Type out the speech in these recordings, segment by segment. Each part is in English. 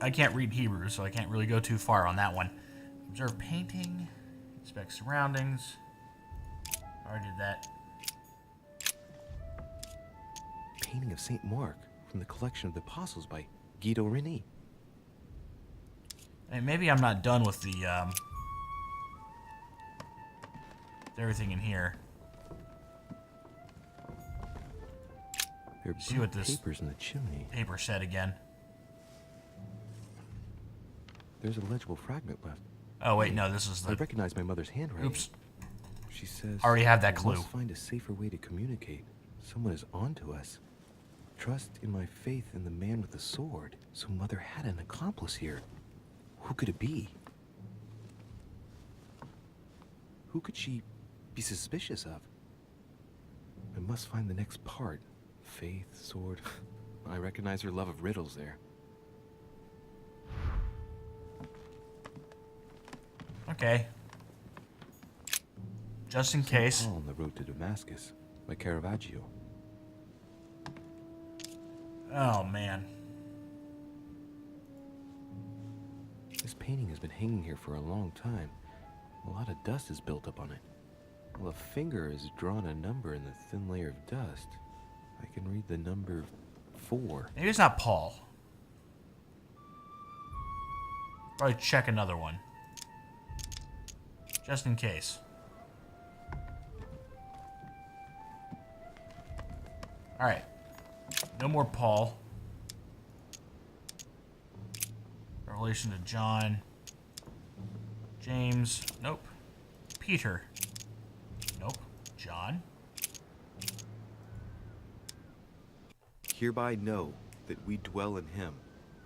I can't read Hebrew, so I can't really go too far on that one. Observe painting. Inspect surroundings. Already did that. Painting of Saint Mark from the collection of the Apostles by Guido Reni. And maybe I'm not done with the everything in here. There are See what this papers in the chimney. Paper said again. There's a legible fragment left. Oh wait, no, this is the. I recognize my mother's handwriting. Oops. She says. Already have that "We clue. must find a safer way to communicate. Someone is on to us. Trust in my faith in the man with the sword. So Mother had an accomplice here. Who could it be? Who could she be suspicious of? I must find the next part. Faith, sword. I recognize her love of riddles there. Okay. Just in case. Paul on the road to Damascus by Caravaggio. Oh man. This painting has been hanging here for a long time. A lot of dust is built up on it. Well, a finger has drawn a number in the thin layer of dust. I can read the number 4. Maybe it's not Paul. Probably check another one. Just in case. Alright. No more Paul. Revelation to John. James. Nope. Peter. Nope. John. Hereby know that we dwell in him,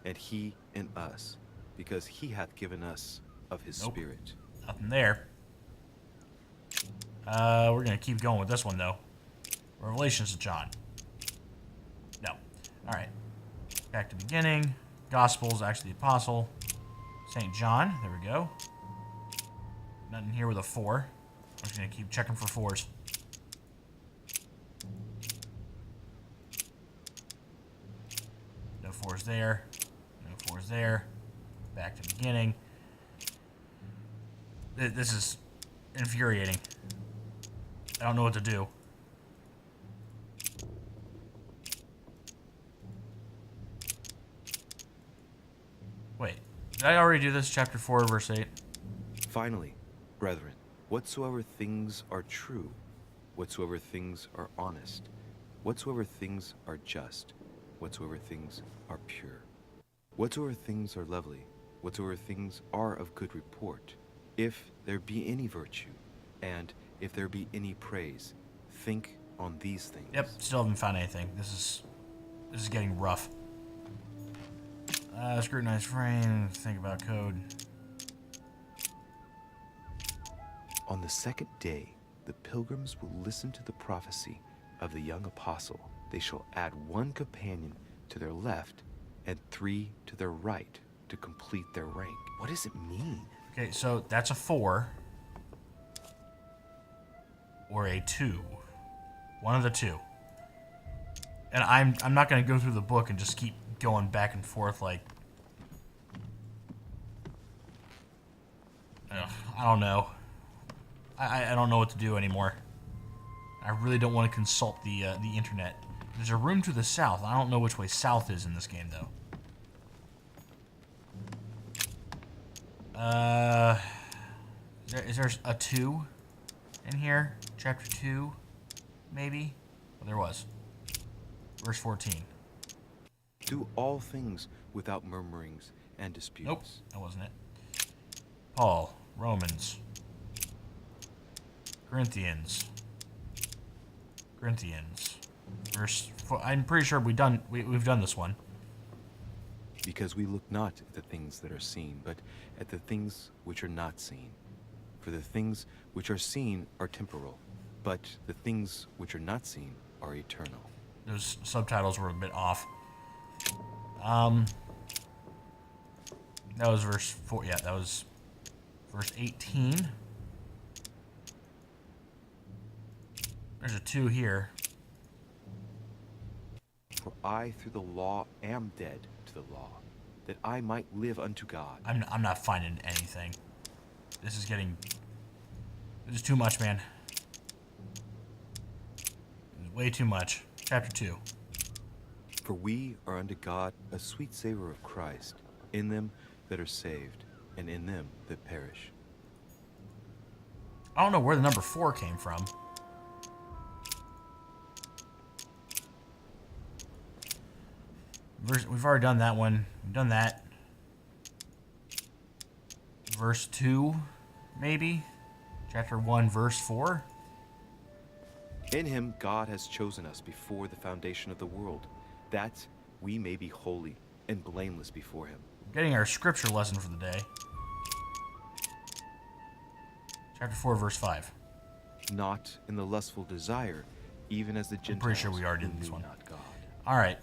and he in us, because he hath given us of his Nope. Spirit. Nothing there. We're gonna keep going with this one though. Revelations to John. No. Alright. Back to beginning. Gospels, Acts of the Apostle. St. John. There we go. Nothing here with a 4. I'm just gonna keep checking for 4s. No 4s there. No 4s there. Back to beginning. This is infuriating. I don't know what to do. Wait, did I already do this? Chapter 4, verse 8? Finally, brethren, whatsoever things are true, whatsoever things are honest, whatsoever things are just, whatsoever things are pure, whatsoever things are lovely, whatsoever things are of good report, if there be any virtue, and if there be any praise, think on these things. Yep, still haven't found anything. This is getting rough. Scrutinize frame, think about code. On the second day, the pilgrims will listen to the prophecy of the young apostle. They shall add 1 companion to their left and 3 to their right to complete their rank. What does it mean? Okay, so that's a 4. Or a 2. One of the two. And I'm not going to go through the book and just keep going back and forth like... Ugh, I don't know. I don't know what to do anymore. I really don't want to consult the internet. There's a room to the south. I don't know which way south is in this game, though. Is there a 2 in here? Chapter 2, maybe? Well, there was. Verse 14. Do all things without murmurings and disputes. Nope, that wasn't it. Paul, Romans, Corinthians, verse 4. I'm pretty sure we've done this one. Because we look not at the things that are seen, but at the things which are not seen. For the things which are seen are temporal, but the things which are not seen are eternal. Those subtitles were a bit off. That was verse 4. Yeah, that was verse 18. There's a 2 here. For I through the law am dead to the law, that I might live unto God. I'm not finding anything. This is too much, man. This is way too much. Chapter 2. For we are unto God a sweet savor of Christ, in them that are saved, and in them that perish. I don't know where the number 4 came from. We've already done that one. We've done that. Verse 2, maybe? Chapter 1, verse 4? In him God has chosen us before the foundation of the world, that we may be holy and blameless before him. Getting our scripture lesson for the day. Chapter 4, verse 5. Not in the lustful desire, even as the Gentiles. I'm pretty sure we already did this who one. knew not God. Alright.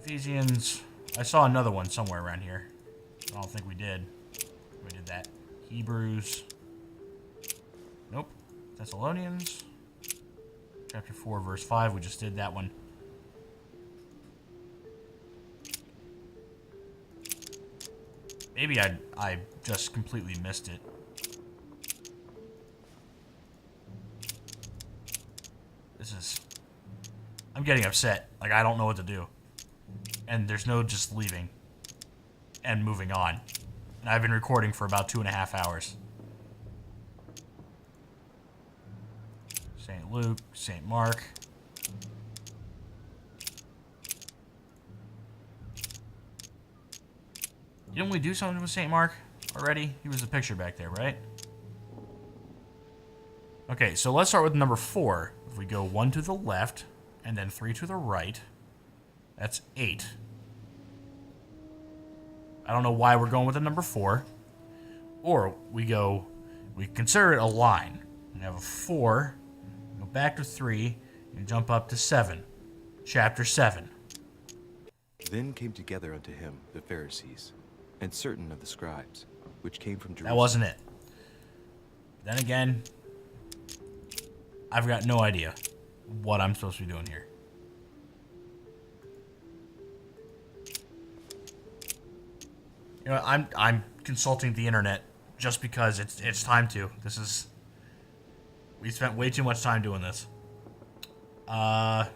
Ephesians. I saw another one somewhere around here. I don't think we did. We did that. Hebrews. Nope. Thessalonians. Chapter 4, verse 5. We just did that one. Maybe I just completely missed it. I'm getting upset. Like, I don't know what to do. And there's no just leaving and moving on. And I've been recording for about 2.5 hours. St. Luke, St. Mark. Didn't we do something with St. Mark already? He was the picture back there, right? Okay, so let's start with number 4. If we go 1 to the left, and then 3 to the right, that's 8. I don't know why we're going with the number 4. Or we consider it a line. We have a 4, go back to 3, and jump up to 7. Chapter 7. Then came together unto him the Pharisees, and certain of the scribes, which came from Jerusalem. That wasn't it. Then again, I've got no idea what I'm supposed to be doing here. You know, I'm consulting the internet just because it's time to. We spent way too much time doing this. The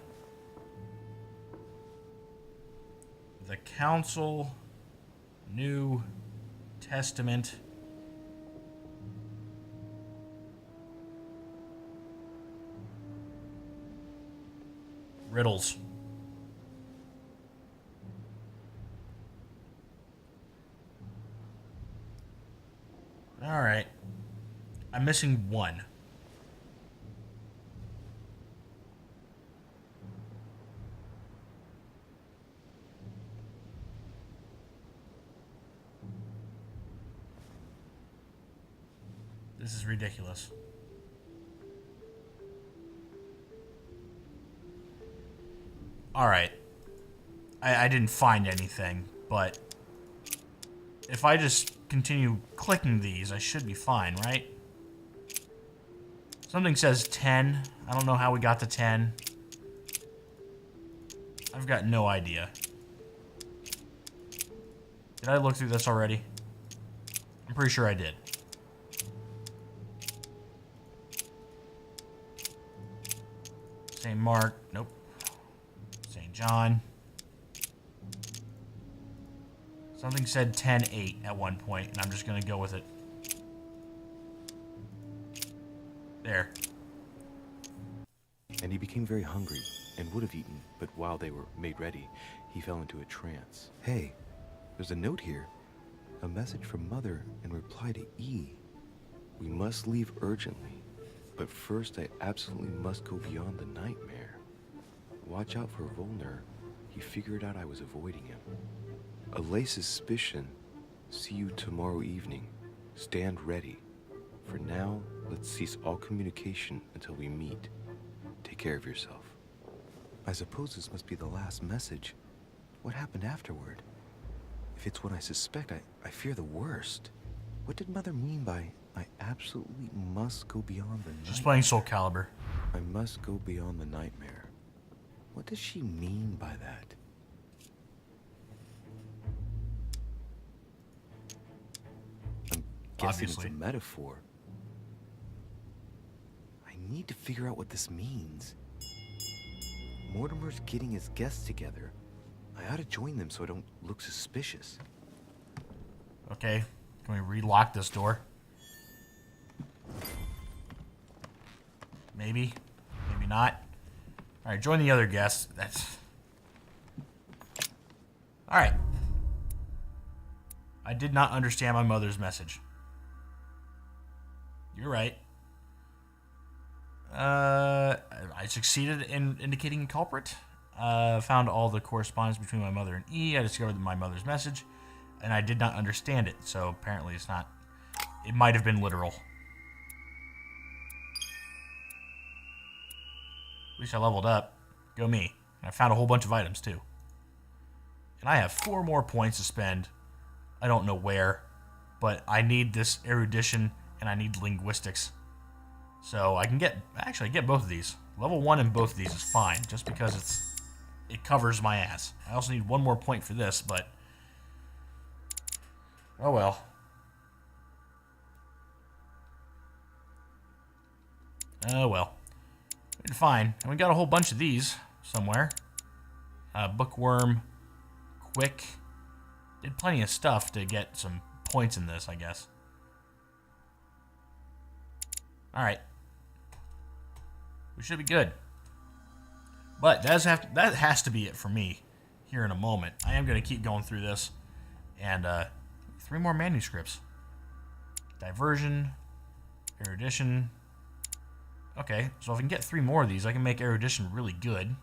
Council, New Testament. Riddles. Alright. I'm missing 1. This is ridiculous. Alright. I didn't find anything, but if I just continue clicking these, I should be fine, right? Something says 10. I don't know how we got to 10. I've got no idea. Did I look through this already? I'm pretty sure I did. St. Mark. Nope. St. John. Something said 10:8 at one point, and I'm just going to go with it. There. And he became very hungry, and would have eaten, but while they were made ready, he fell into a trance. Hey, there's a note here. A message from Mother in reply to E. We must leave urgently, but first I absolutely must go beyond the nightmare. Watch out for Volner. He figured out I was avoiding him. Allay suspicion. See you tomorrow evening. Stand ready. For now, let's cease all communication until we meet. Take care of yourself. I suppose this must be the last message. What happened afterward? If it's what I suspect, I fear the worst. What did Mother mean by, I absolutely must go beyond the nightmare? Just playing Soul Calibur. I must go beyond the nightmare. What does she mean by that? guessing obviously. it's a metaphor. I need to figure out what this means. Mortimer's getting his guests together. I ought to join them so I don't look suspicious. Okay, can we relock this door? Maybe. Maybe not. Alright, join the other guests. That's... Alright. I did not understand my mother's message. You're right. I succeeded in indicating a culprit. Found all the correspondence between my mother and E. I discovered my mother's message, and I did not understand it. So apparently it's not... It might have been literal. At least I leveled up. Go me. And I found a whole bunch of items, too. And I have 4 more points to spend. I don't know where, but I need this erudition, and I need linguistics. So I can get... Actually, I get both of these. Level 1 in both of these is fine, just because it covers my ass. I also need 1 more point for this, but... Oh well. Oh well. We did fine. And we got a whole bunch of these somewhere. Bookworm. Quick. Did plenty of stuff to get some points in this, I guess. Alright. We should be good. But that has to be it for me here in a moment. I am going to keep going through this. And 3 more manuscripts. Diversion. Erudition. Okay, so if I can get 3 more of these, I can make erudition really good.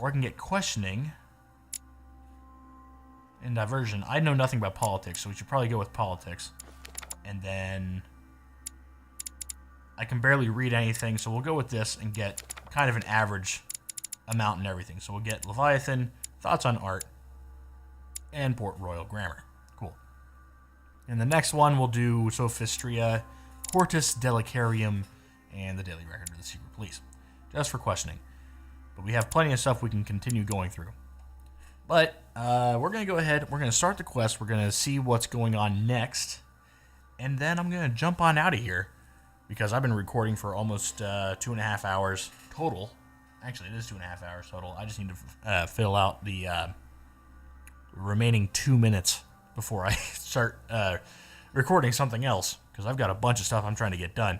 Or I can get questioning and diversion. I know nothing about politics, so we should probably go with politics. And then I can barely read anything, so we'll go with this and get kind of an average amount and everything. So we'll get Leviathan, Thoughts on Art, and Port Royal Grammar. Cool. And the next one we'll do Sophistria, Hortus Delicarium, and the Daily Record of the Secret Police. Just for questioning. But we have plenty of stuff we can continue going through. But we're going to go ahead. We're going to start the quest. We're going to see what's going on next. And then I'm going to jump on out of here. Because I've been recording for almost 2.5 hours total. Actually, it is 2.5 hours total. I just need to fill out the remaining 2 minutes before I start recording something else. Because I've got a bunch of stuff I'm trying to get done.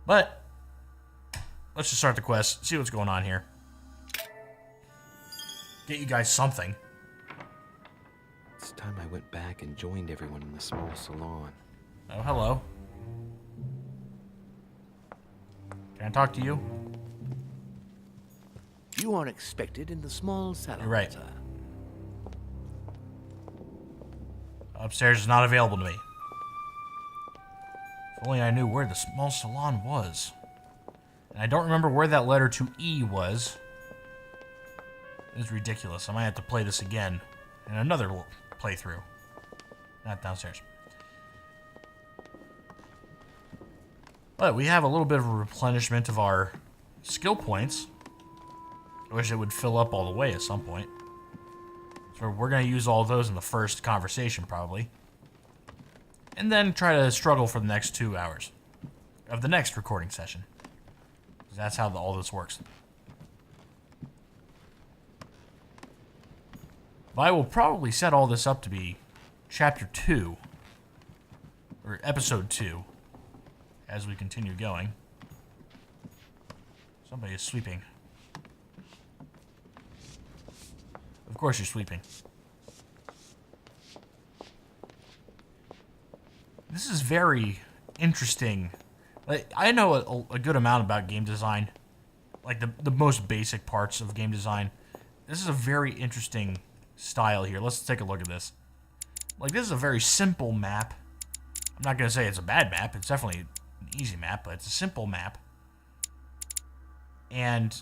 But let's just start the quest, see what's going on here. Get you guys something. It's time I went back and joined everyone in the small salon. Oh, hello. Can I talk to you? You are expected in the small salon. You're right. Sir. Upstairs is not available to me. If only I knew where the small salon was. And I don't remember where that letter to E was. It's ridiculous. I might have to play this again in another playthrough. Not downstairs. But we have a little bit of a replenishment of our skill points. I wish it would fill up all the way at some point. So we're going to use all those in the first conversation, probably. And then try to struggle for the next 2 hours of the next recording session. That's how all this works. But I will probably set all this up to be Chapter 2. Or Episode 2. As we continue going. Somebody is sweeping. Of course you're sweeping. This is very interesting. Like, I know a good amount about game design. Like the most basic parts of game design. This is a very interesting style here. Let's take a look at this. Like, this is a very simple map. I'm not going to say it's a bad map. It's definitely an easy map, but it's a simple map. And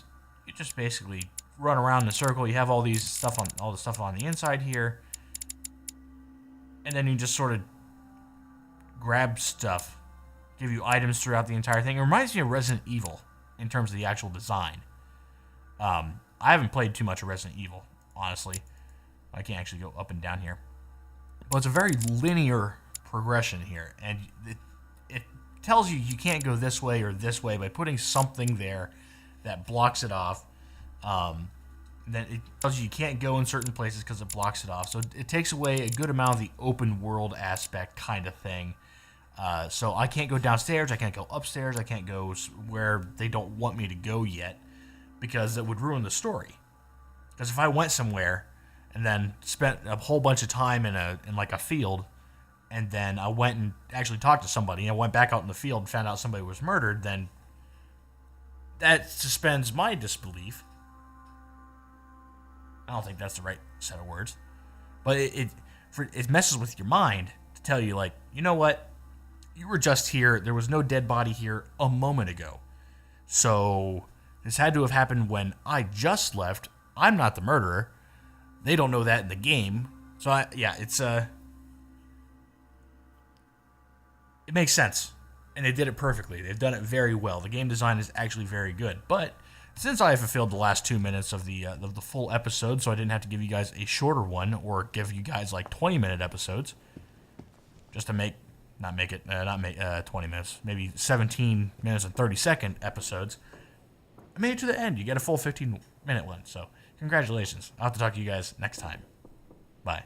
you just basically run around in a circle. You have all the stuff on the inside here. And then you just sort of grab stuff. Give you items throughout the entire thing. It reminds me of Resident Evil in terms of the actual design. I haven't played too much of Resident Evil, honestly. I can't actually go up and down here. But it's a very linear progression here, and it tells you you can't go this way or this way by putting something there that blocks it off. Then it tells you can't go in certain places because it blocks it off. So it takes away a good amount of the open world aspect kind of thing. So I can't go downstairs, I can't go upstairs, I can't go where they don't want me to go yet, because it would ruin the story. Because if I went somewhere and then spent a whole bunch of time in like a field, and then I went and actually talked to somebody, and I went back out in the field and found out somebody was murdered, then that suspends my disbelief. I don't think that's the right set of words, but it messes with your mind to tell you, like, you know what, you were just here, there was no dead body here a moment ago, so this had to have happened when I just left. I'm not the murderer. They don't know that in the game, so it makes sense, and they did it perfectly. They've done it very well. The game design is actually very good, but since I fulfilled the last 2 minutes of the full episode, so I didn't have to give you guys a shorter one or give you guys like 20-minute episodes, just to not make 20 minutes, maybe 17 minutes and 30-second episodes. I made it to the end. You get a full 15-minute one, so congratulations. I'll have to talk to you guys next time. Bye.